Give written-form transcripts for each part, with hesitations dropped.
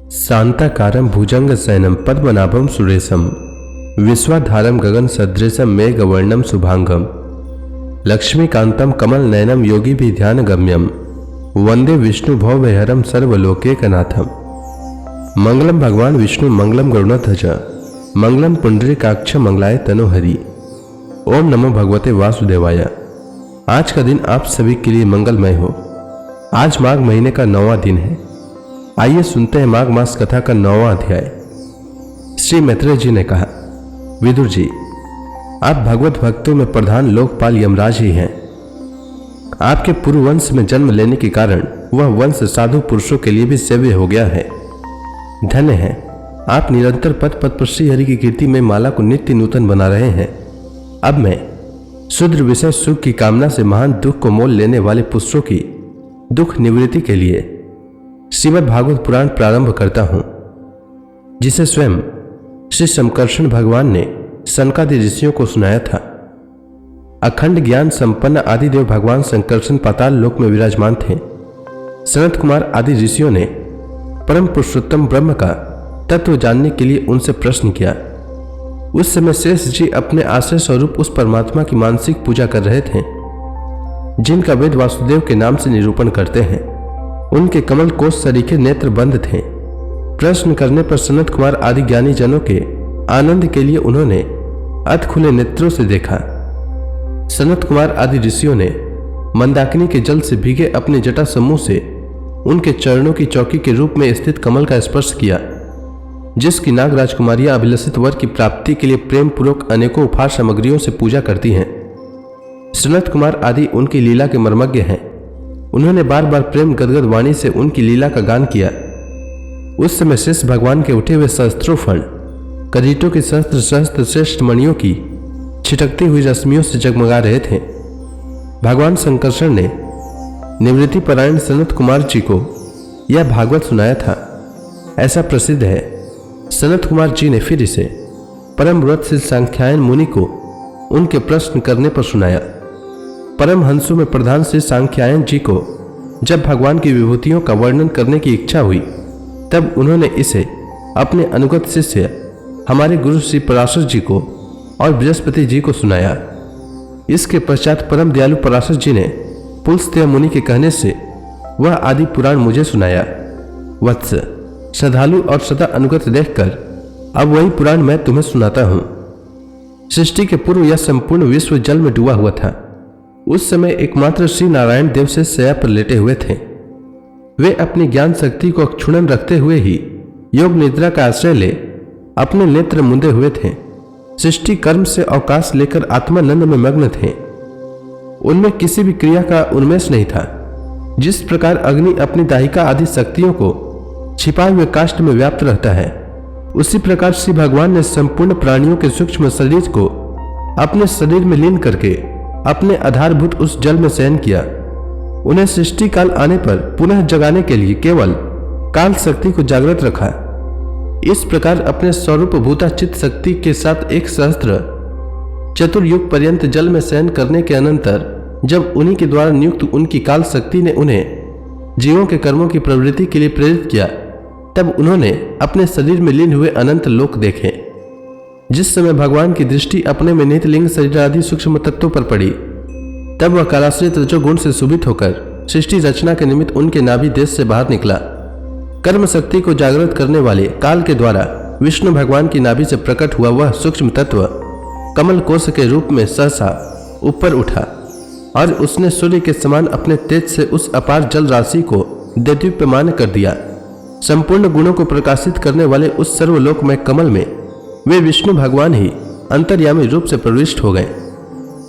शांताकारं भुजंगशयनं पद्मनाभं सुरेशं विश्वाधारं गगनसदृशं मेघवर्णं शुभांगं लक्ष्मीकान्तं कमलनयनं योगिभिर्ध्यानगम्यं वंदे विष्णु भवभयहरं सर्वलोकैकनाथं। मंगलम भगवान विष्णु मंगलम गरुड़ध्वज मंगलम पुंडरीकाक्ष मंगलाय तनोहरि। ओम नमो भगवते वासुदेवाय। आज का दिन आप सभी के लिए मंगलमय हो। आज माघ महीने का 9वां दिन है। आइए सुनते हैं माघ मास कथा का 9वां अध्याय। श्री मैत्रेय जी ने कहा, विदुर जी, आप भगवत भक्तों में प्रधान लोकपाल यमराज ही हैं। आपके पूर्व वंश में जन्म लेने के कारण वह वंश साधु पुरुषों के लिए भी सेव्य हो गया है। धन्य है, आप निरंतर पद पद पर श्री हरि की कीर्ति में माला को नित्य नूतन बना रहे हैं। अब मैं शुद्र विषय सुख की कामना से महान दुख को मोल लेने वाले पुरुषों की दुख निवृत्ति के लिए श्रीमद् भागवत पुराण प्रारंभ करता हूं, जिसे स्वयं श्री शंकरषण भगवान ने सनकादि ऋषियों को सुनाया था। अखंड ज्ञान संपन्न आदिदेव भगवान शंकरषण पाताल लोक में विराजमान थे। सनत कुमार आदि ऋषियों ने परम पुरुषोत्तम ब्रह्म का तत्व जानने के लिए उनसे प्रश्न किया। उस समय शेष जी अपने आश्रय स्वरूप उस परमात्मा की मानसिक पूजा कर रहे थे, जिनका वेद वासुदेव के नाम से निरूपण करते हैं। उनके कमल कोश सरीखे नेत्र बंद थे। प्रश्न करने पर सनत कुमार आदि ज्ञानी जनों के आनंद के लिए उन्होंने अध खुले नेत्रों से देखा। सनत कुमार आदि ऋषियों ने मंदाकिनी के जल से भीगे अपने जटा समूह से उनके चरणों की चौकी के रूप में स्थित कमल का स्पर्श किया, जिसकी नाग राजकुमारियां अभिलषित वर की प्राप्ति के लिए प्रेम पूर्वक अनेकों उपहार सामग्रियों से पूजा करती हैं। सनत कुमार आदि उनकी लीला के मर्मज्ञ हैं। उन्होंने बार बार प्रेम गदगद वाणी से उनकी लीला का गान किया। उस समय शेष भगवान के उठे हुए सहस्त्रोफण करीटों के सहस्त्र सहस्त्र श्रेष्ठ मणियों की छिटकती हुई रश्मियों से जगमगा रहे थे। भगवान शंकरषण ने निवृत्ति परायण सनत कुमार जी को यह भागवत सुनाया था। ऐसा प्रसिद्ध है, सनत कुमार जी ने फिर इसे परम व्रतशील सांख्यायन मुनि को उनके प्रश्न करने पर सुनाया। परम हंसों में प्रधान श्री सांख्यायन जी को जब भगवान की विभूतियों का वर्णन करने की इच्छा हुई, तब उन्होंने इसे अपने अनुगत शिष्य हमारे गुरु श्री पराशर जी को और बृहस्पति जी को सुनाया। इसके पश्चात परम दयालु पराशर जी ने पुलस्त्य मुनि के कहने से वह आदि पुराण मुझे सुनाया। वत्स, श्रद्धालु और सदा अनुगत देखकर अब वही पुराण मैं तुम्हें सुनाता हूं। सृष्टि के पूर्व यह संपूर्ण विश्व जल में डूबा हुआ था। उस समय एकमात्र श्री नारायण देव से शैया पर लेटे हुए थे। वे अपनी ज्ञान शक्ति को अक्षुण्ण रखते हुए ही योग निद्रा का आश्रय ले अपने नेत्र मुंदे हुए थे। सृष्टि कर्म से अवकाश लेकर आत्मानंद में मग्न थे। उनमें किसी भी क्रिया का उन्मेष नहीं था। जिस प्रकार अग्नि अपनी दाहिका आदि शक्तियों को छिपाए हुए काष्ठ में व्याप्त रहता है, उसी प्रकार श्री भगवान ने संपूर्ण प्राणियों के सूक्ष्म शरीर को अपने शरीर में लीन करके अपने आधारभूत उस जल में शयन किया। उन्हें सृष्टि काल आने पर पुनः जगाने के लिए केवल काल शक्ति को जागृत रखा। इस प्रकार अपने स्वरूप भूता चित्त शक्ति के साथ एक सहस्त्र चतुर्युग पर्यंत जल में शयन करने के अनंतर जब उन्हीं के द्वारा नियुक्त उनकी काल शक्ति ने उन्हें जीवों के कर्मों की प्रवृत्ति के लिए प्रेरित किया, तब उन्होंने अपने शरीर में लीन हुए अनंत लोक देखे। जिस समय भगवान की दृष्टि अपने में निहित लिंग शरीर आदि सूक्ष्म तत्वों पर पड़ी, तब वह कालाश्रित रजोगुण से सुभित होकर सृष्टि रचना के निमित्त उनके नाभि देश से बाहर निकला। कर्म शक्ति को जागृत करने वाले काल के द्वारा विष्णु भगवान की नाभि से प्रकट हुआ वह सूक्ष्म तत्व कमल कोश के रूप में सहसा ऊपर उठा और उसने सूर्य के समान अपने तेज से उस अपार जल राशि को देदीप्यमान कर दिया। संपूर्ण गुणों को प्रकाशित करने वाले उस सर्वलोकमय कमल में वे विष्णु भगवान ही अंतर्यामी रूप से प्रविष्ट हो गए।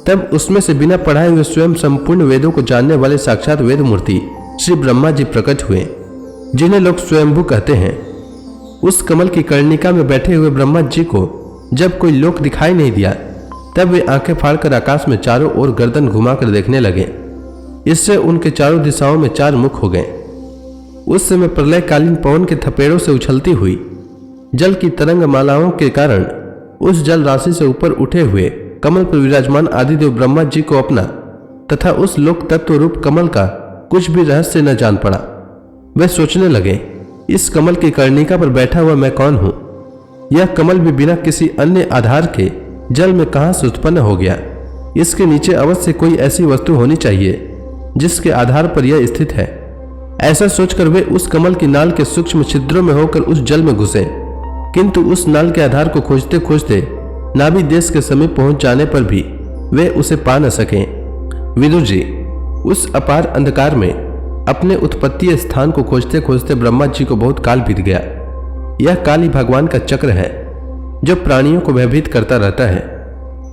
तब उसमें से बिना पढ़ाए हुए स्वयं संपूर्ण वेदों को जानने वाले साक्षात वेद मूर्ति श्री ब्रह्मा जी प्रकट हुए, जिन्हें लोग स्वयंभू कहते हैं। उस कमल की कर्णिका में बैठे हुए ब्रह्मा जी को जब कोई लोक दिखाई नहीं दिया, तब वे आंखें फाड़कर आकाश में चारों ओर गर्दन घुमाकर देखने लगे। इससे उनके चारों दिशाओं में 4 मुख हो गए। उस समय प्रलयकालीन पवन के थपेड़ों से उछलती हुई जल की तरंग मालाओं के कारण उस जल राशि से ऊपर उठे हुए कमल पर विराजमान आदिदेव ब्रह्मा जी को अपना तथा उस लोक तत्व रूप कमल का कुछ भी रहस्य न जान पड़ा। वे सोचने लगे, इस कमल की कर्णिका पर बैठा हुआ मैं कौन हूं? यह कमल भी बिना किसी अन्य आधार के जल में कहां से उत्पन्न हो गया? इसके नीचे अवश्य कोई ऐसी वस्तु होनी चाहिए जिसके आधार पर यह स्थित है। ऐसा सोचकर वे उस कमल की नाल के सूक्ष्म छिद्रों में होकर उस जल में घुसे, किंतु उस नाल के आधार को खोजते खोजते नाभि देश के समीप पहुंच जाने पर भी वे उसे पा न सके। विदुर जी, उस अपार अंधकार में अपने उत्पत्ति स्थान को खोजते खोजते ब्रह्मा जी को बहुत काल बीत गया। यह काल ही भगवान का चक्र है जो प्राणियों को भयभीत करता रहता है।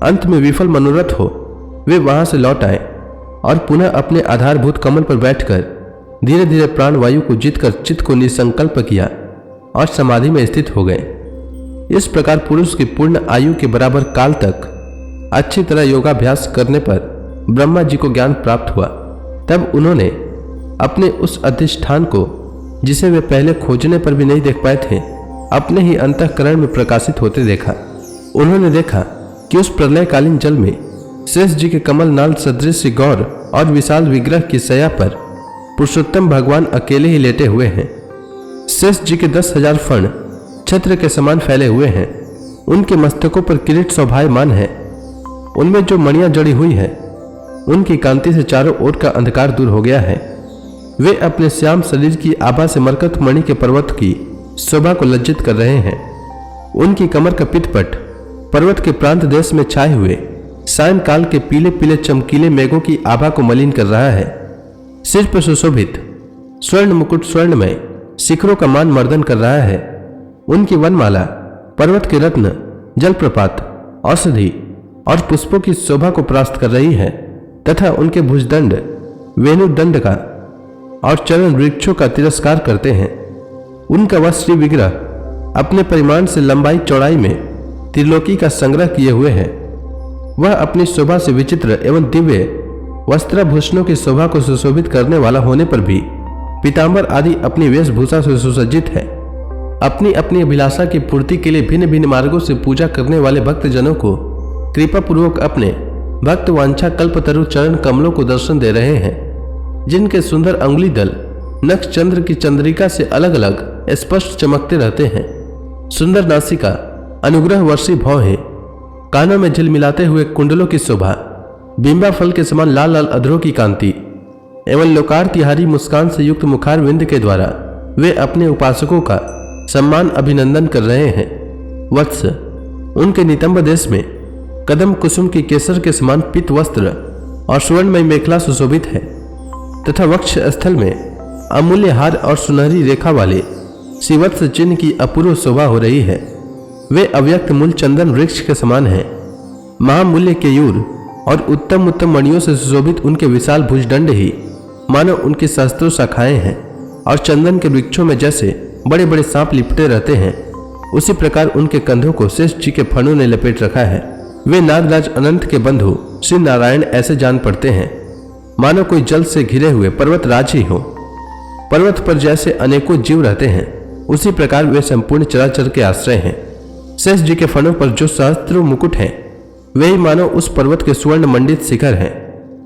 अंत में विफल मनोरथ हो वे वहां से लौट आए और पुनः अपने आधारभूत कमल पर बैठकर धीरे धीरे प्राण वायु को जीतकर चित्त को निसंकल्प किया और समाधि में स्थित हो गए। इस प्रकार पुरुष की पूर्ण आयु के बराबर काल तक अच्छी तरह योगाभ्यास करने पर ब्रह्मा जी को ज्ञान प्राप्त हुआ। तब उन्होंने अपने उस अधिष्ठान को, जिसे वे पहले खोजने पर भी नहीं देख पाए थे, अपने ही अंतःकरण में प्रकाशित होते देखा। उन्होंने देखा कि उस प्रलयकालीन जल में शेष जी के कमल नाल सदृश गौर और विशाल विग्रह की शैया पर पुरुषोत्तम भगवान अकेले ही लेटे हुए हैं। शेष जी के 10,000 फण छत्र के समान फैले हुए हैं। उनके मस्तकों पर किरीट शोभायमान है। उनमें जो मणियां जड़ी हुई है उनकी कांति से चारों ओर का अंधकार दूर हो गया है। वे अपने श्याम शरीर की आभा से मरकत मणि के पर्वत की शोभा को लज्जित कर रहे हैं। उनकी कमर का पितपट पर्वत के प्रांत देश में छाए हुए सायंकाल के पीले पीले चमकीले मेघों की आभा को मलिन कर रहा है। सिर पर सुशोभित स्वर्ण मुकुट स्वर्णमय शिखरों का मान मर्दन कर रहा है। उनकी वनमाला पर्वत के रत्न, जलप्रपात, औषधि और पुष्पों की शोभा को परास्त कर रही है तथा उनके भुजदंड वेणुदंड का और चरण वृक्षों का तिरस्कार करते हैं। उनका वह श्री विग्रह अपने परिमाण से लंबाई चौड़ाई में त्रिलोकी का संग्रह किए हुए है। वह अपनी शोभा से विचित्र एवं दिव्य वस्त्राभूषणों की शोभा को सुशोभित करने वाला होने पर भी पीतांबर आदि अपनी वेशभूषा से सुसज्जित है। अपनी अपनी अभिलाषा की पूर्ति के लिए भिन्न भिन्न मार्गों से पूजा करने वाले भक्तजनों को कृपा पूर्वक अपने भक्त वांछा कल्पतरु चरण कमलों को दर्शन दे रहे हैं, जिनके सुंदर अंगुली दल नक्ष चंद्र की चंद्रिका से अलग अलग स्पष्ट चमकते रहते हैं। सुंदर नासिका, अनुग्रह वर्षी भौं है, कानों में झिलमिलाते हुए कुंडलों की शोभा, बिंबा फल के समान लाल लाल अधरों की कांति एवं लोकार्तिहारी मुस्कान से युक्त मुखार विंद के द्वारा वे अपने उपासकों का सम्मान अभिनंदन कर रहे हैं। वत्स, उनके नितंब देश में कदम कुसुम की केसर के समान पीत वस्त्र और स्वर्णमय मेखला सुशोभित है तथा वक्ष स्थल में अमूल्य हार और सुनहरी रेखा वाले शिवत्स चिन्ह की अपूर्व शोभा हो रही है। वे अव्यक्त मूल चंदन वृक्ष के समान हैं। महामूल्य केयूर और उत्तम उत्तम मणियों से सुशोभित उनके विशाल भुजदंड ही मानो उनकी सहस्त्रों शाखाएं हैं और चंदन के वृक्षों में जैसे बड़े बड़े सांप लिपटे रहते हैं, उसी प्रकार उनके कंधों को शेष जी के फणों ने लपेट रखा है। वे नागराज अनंत के बंधु श्री नारायण ऐसे जान पड़ते हैं मानो कोई जल से घिरे हुए पर्वत राज ही हो। पर्वत पर जैसे अनेकों जीव रहते हैं, उसी प्रकार वे संपूर्ण चराचर के आश्रय हैं। शेष जी के फणों पर जो सहस्त्रों मुकुट हैं, वे ही मानो उस पर्वत के स्वर्ण मंडित शिखर हैं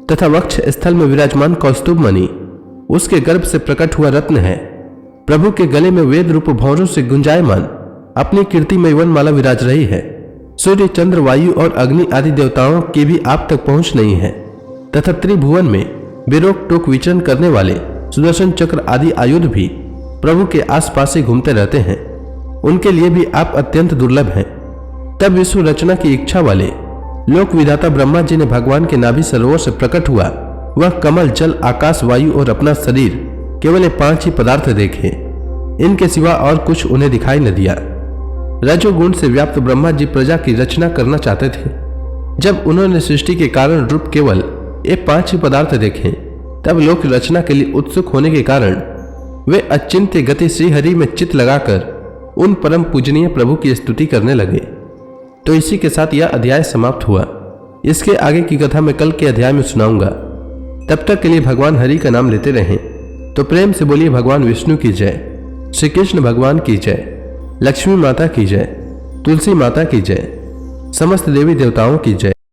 तथा वक्ष स्थल में विराजमान कौस्तुभ मणि उसके गर्भ से प्रकट हुआ रत्न है। प्रभु के गले में वेद रूप भौरों से गुंजायमान अपनी कीर्तिमय वनमाला विराज रही है। सूर्य, चंद्र, वायु और अग्नि आदि देवताओं की भी आप तक पहुंच नहीं है तथा त्रिभुवन में बेरोक टोक विचरण करने वाले सुदर्शन चक्र आदि आयुध भी प्रभु के आसपास ही घूमते रहते हैं। उनके लिए भी आप अत्यंत दुर्लभ हैं। तब विश्व रचना की इच्छा वाले लोक विधाता ब्रह्मा जी ने भगवान के नाभि सरोवर से प्रकट हुआ वह कमल, जल, आकाश, वायु और अपना शरीर केवल ये 5 ही पदार्थ देखे। इनके सिवा और कुछ उन्हें दिखाई न दिया। रजोगुण से व्याप्त ब्रह्मा जी प्रजा की रचना करना चाहते थे। जब उन्होंने सृष्टि के कारण रूप केवल ये 5 ही पदार्थ देखे, तब लोक रचना के लिए उत्सुक होने के कारण वे अचिंत्य गति श्रीहरि में चित्त लगाकर उन परम पूजनीय प्रभु की स्तुति करने लगे। तो इसी के साथ यह अध्याय समाप्त हुआ। इसके आगे की कथा मैं कल के अध्याय में सुनाऊंगा। तब तक के लिए भगवान हरि का नाम लेते रहें। तो प्रेम से बोलिए भगवान विष्णु की जय, श्री कृष्ण भगवान की जय, लक्ष्मी माता की जय, तुलसी माता की जय, समस्त देवी देवताओं की जय।